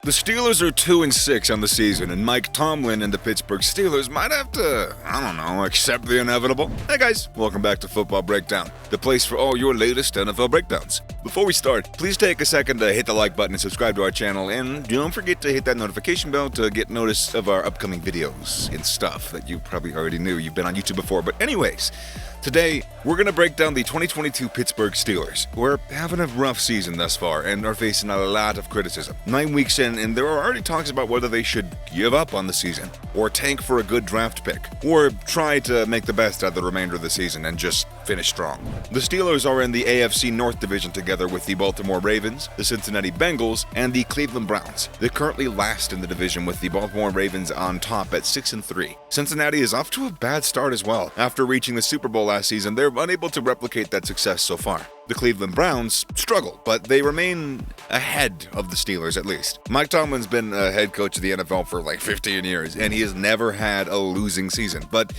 The Steelers are 2-6 on the season, and Mike Tomlin and the Pittsburgh Steelers might have to, accept the inevitable. Hey guys, welcome back to Football Breakdown, the place for all your latest NFL breakdowns. Before we start, please take a second to hit the like button and subscribe to our channel, and don't forget to hit that notification bell to get notice of our upcoming videos and stuff that you probably already knew. You've been on YouTube before, but anyways, today, we're going to break down the 2022 Pittsburgh Steelers. We're having a rough season thus far and are facing a lot of criticism. 9 weeks in, and there are already talks about whether they should give up on the season, or tank for a good draft pick, or try to make the best out of the remainder of the season and just finish strong. The Steelers are in the AFC North Division together with the Baltimore Ravens, the Cincinnati Bengals, and the Cleveland Browns. They're currently last in the division with the Baltimore Ravens on top at 6-3. Cincinnati is off to a bad start as well. After reaching the Super Bowl last season, they're unable to replicate that success so far. The Cleveland Browns struggle, but they remain ahead of the Steelers at least. Mike Tomlin's been a head coach of the NFL for like 15 years, and he has never had a losing season. But,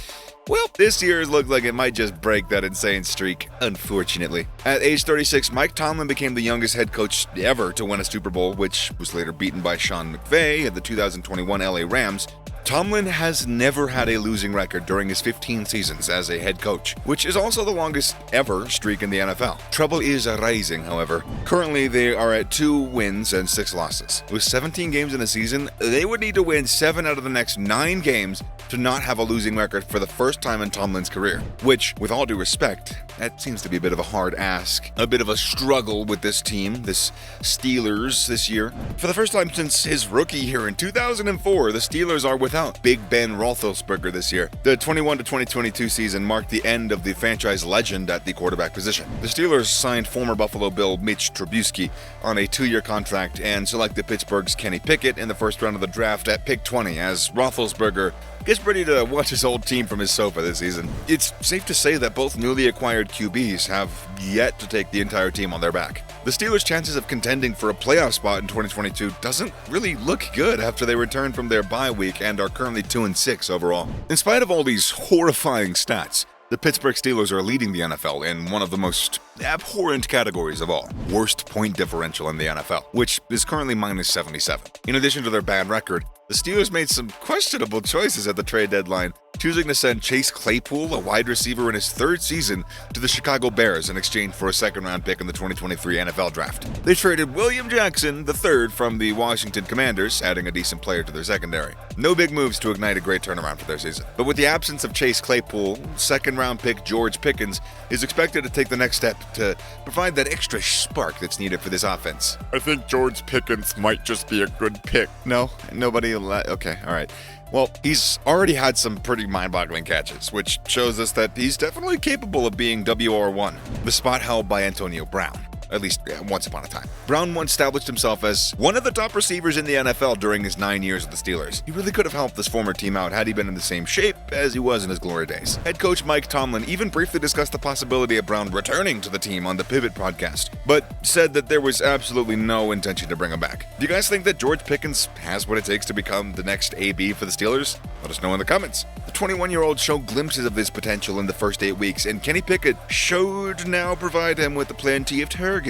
well, this year looks like it might just break that insane streak, unfortunately. At age 36, Mike Tomlin became the youngest head coach ever to win a Super Bowl, which was later beaten by Sean McVay at the 2021 LA Rams. Tomlin has never had a losing record during his 15 seasons as a head coach, which is also the longest ever streak in the NFL. Trouble is rising, however. Currently, they are at 2 wins and 6 losses. With 17 games in a season, they would need to win 7 out of the next 9 games to not have a losing record for the first time in Tomlin's career, which, with all due respect, that seems to be a bit of a hard ask, a bit of a struggle with this team, this Steelers this year. For the first time since his rookie year in 2004, the Steelers are without Big Ben Roethlisberger this year. The 21-2022 season marked the end of the franchise legend at the quarterback position. The Steelers signed former Buffalo Bill Mitch Trubisky on a 2-year contract and selected Pittsburgh's Kenny Pickett in the first round of the draft at pick 20 as Roethlisberger gets ready to watch his old team from his sofa this season. It's safe to say that both newly acquired QBs have yet to take the entire team on their back. The Steelers' chances of contending for a playoff spot in 2022 doesn't really look good after they return from their bye week and are currently 2-6 overall. In spite of all these horrifying stats, the Pittsburgh Steelers are leading the NFL in one of the most abhorrent categories of all, worst point differential in the NFL, which is currently -77. In addition to their bad record, the Steelers made some questionable choices at the trade deadline, choosing to send Chase Claypool, a wide receiver in his 3rd season, to the Chicago Bears in exchange for a 2nd-round pick in the 2023 NFL Draft. They traded William Jackson III from the Washington Commanders, adding a decent player to their secondary. No big moves to ignite a great turnaround for their season. But with the absence of Chase Claypool, 2nd-round pick George Pickens is expected to take the next step to provide that extra spark that's needed for this offense. I think George Pickens might just be a good pick. No? Nobody? Okay, all right. Well, he's already had some pretty mind-boggling catches, which shows us that he's definitely capable of being WR1, the spot held by Antonio Brown. At least once upon a time. Brown once established himself as one of the top receivers in the NFL during his 9 years with the Steelers. He really could have helped this former team out had he been in the same shape as he was in his glory days. Head coach Mike Tomlin even briefly discussed the possibility of Brown returning to the team on the Pivot podcast, but said that there was absolutely no intention to bring him back. Do you guys think that George Pickens has what it takes to become the next AB for the Steelers? Let us know in the comments. The 21-year-old showed glimpses of his potential in the first 8 weeks, and Kenny Pickett should now provide him with plenty of targets.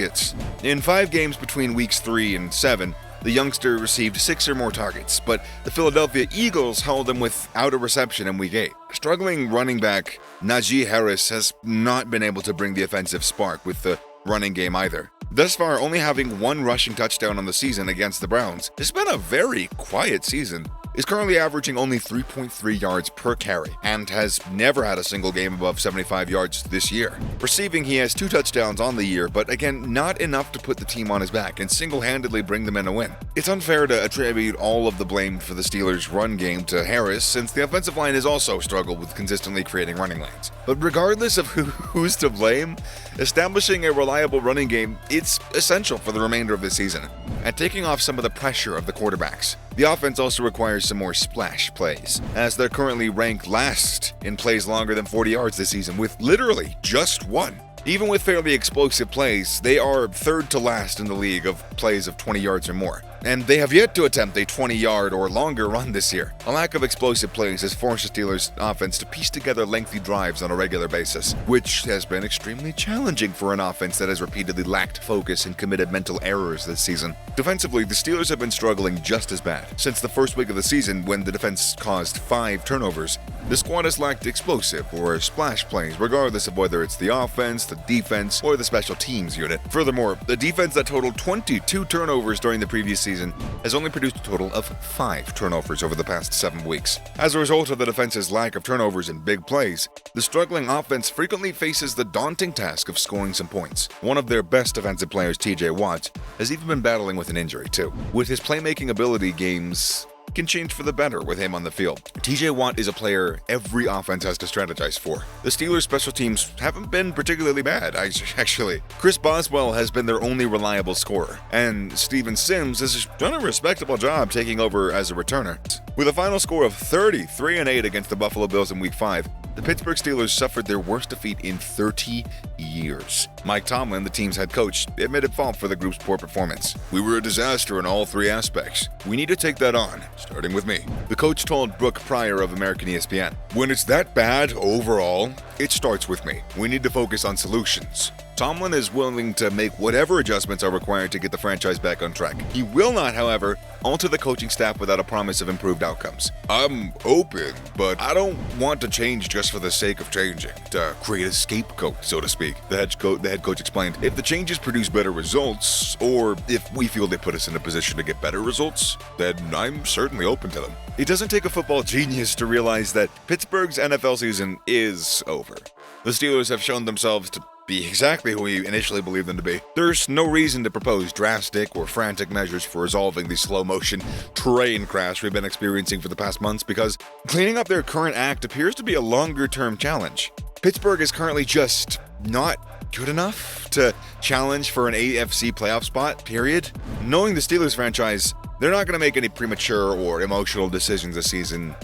In 5 games between weeks 3 and 7, the youngster received 6 or more targets, but the Philadelphia Eagles held him without a reception in week 8. Struggling running back Najee Harris has not been able to bring the offensive spark with the running game either. Thus far, only having 1 rushing touchdown on the season against the Browns, it's been a very quiet season. Is currently averaging only 3.3 yards per carry and has never had a single game above 75 yards this year. Receiving, he has 2 touchdowns on the year, but again, not enough to put the team on his back and single-handedly bring them in a win. It's unfair to attribute all of the blame for the Steelers' run game to Harris, since the offensive line has also struggled with consistently creating running lanes. But regardless of who's to blame, establishing a reliable running game, it's essential for the remainder of the season, and taking off some of the pressure of the quarterbacks. The offense also requires some more splash plays, as they're currently ranked last in plays longer than 40 yards this season, with literally just 1. Even with fairly explosive plays, they are 3rd to last in the league of plays of 20 yards or more. and they have yet to attempt a 20-yard or longer run this year. A lack of explosive plays has forced the Steelers' offense to piece together lengthy drives on a regular basis, which has been extremely challenging for an offense that has repeatedly lacked focus and committed mental errors this season. Defensively, the Steelers have been struggling just as bad. Since the first week of the season, when the defense caused 5 turnovers, the squad has lacked explosive or splash plays, regardless of whether it's the offense, the defense, or the special teams unit. Furthermore, the defense that totaled 22 turnovers during the previous season has only produced a total of 5 turnovers over the past 7 weeks. As a result of the defense's lack of turnovers and big plays, the struggling offense frequently faces the daunting task of scoring some points. One of their best defensive players, TJ Watt, has even been battling with an injury too. With his playmaking ability, games can change for the better with him on the field. TJ Watt is a player every offense has to strategize for. The Steelers' special teams haven't been particularly bad, actually. Chris Boswell has been their only reliable scorer, and Steven Sims has done a respectable job taking over as a returner. With a final score of 33-8 against the Buffalo Bills in Week 5, the Pittsburgh Steelers suffered their worst defeat in 30 years. Mike Tomlin, the team's head coach, admitted fault for the group's poor performance. "We were a disaster in all 3 aspects. We need to take that on, starting with me," the coach told Brooke Pryor of American ESPN. "When it's that bad overall, it starts with me. We need to focus on solutions." Tomlin is willing to make whatever adjustments are required to get the franchise back on track. He will not, however, alter the coaching staff without a promise of improved outcomes. "I'm open, but I don't want to change just for the sake of changing, to create a scapegoat, so to speak," the head coach explained. "If the changes produce better results, or if we feel they put us in a position to get better results, then I'm certainly open to them." It doesn't take a football genius to realize that Pittsburgh's NFL season is over. The Steelers have shown themselves to be exactly who we initially believed them to be. There's no reason to propose drastic or frantic measures for resolving the slow-motion train crash we've been experiencing for the past months, because cleaning up their current act appears to be a longer-term challenge. Pittsburgh is currently just not good enough to challenge for an AFC playoff spot, period. Knowing the Steelers franchise, they're not going to make any premature or emotional decisions this season,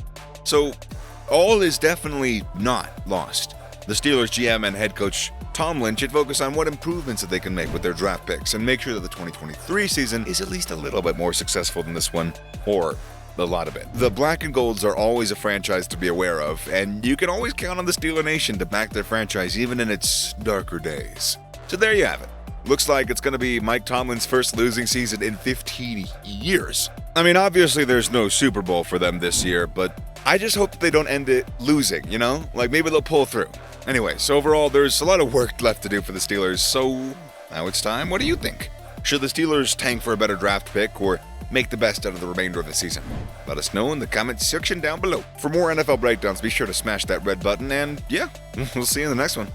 so all is definitely not lost. The Steelers GM and head coach Tomlin should focus on what improvements that they can make with their draft picks and make sure that the 2023 season is at least a little bit more successful than this one, or a lot of it. The Black and Golds are always a franchise to be aware of, and you can always count on the Steeler Nation to back their franchise even in its darker days. So there you have it. Looks like it's going to be Mike Tomlin's first losing season in 15 years. I mean, obviously there's no Super Bowl for them this year, but I just hope that they don't end it losing, you know? Like, maybe they'll pull through. Anyway, so overall, there's a lot of work left to do for the Steelers, so now it's time. What do you think? Should the Steelers tank for a better draft pick or make the best out of the remainder of the season? Let us know in the comments section down below. For more NFL breakdowns, be sure to smash that red button, and yeah, we'll see you in the next one.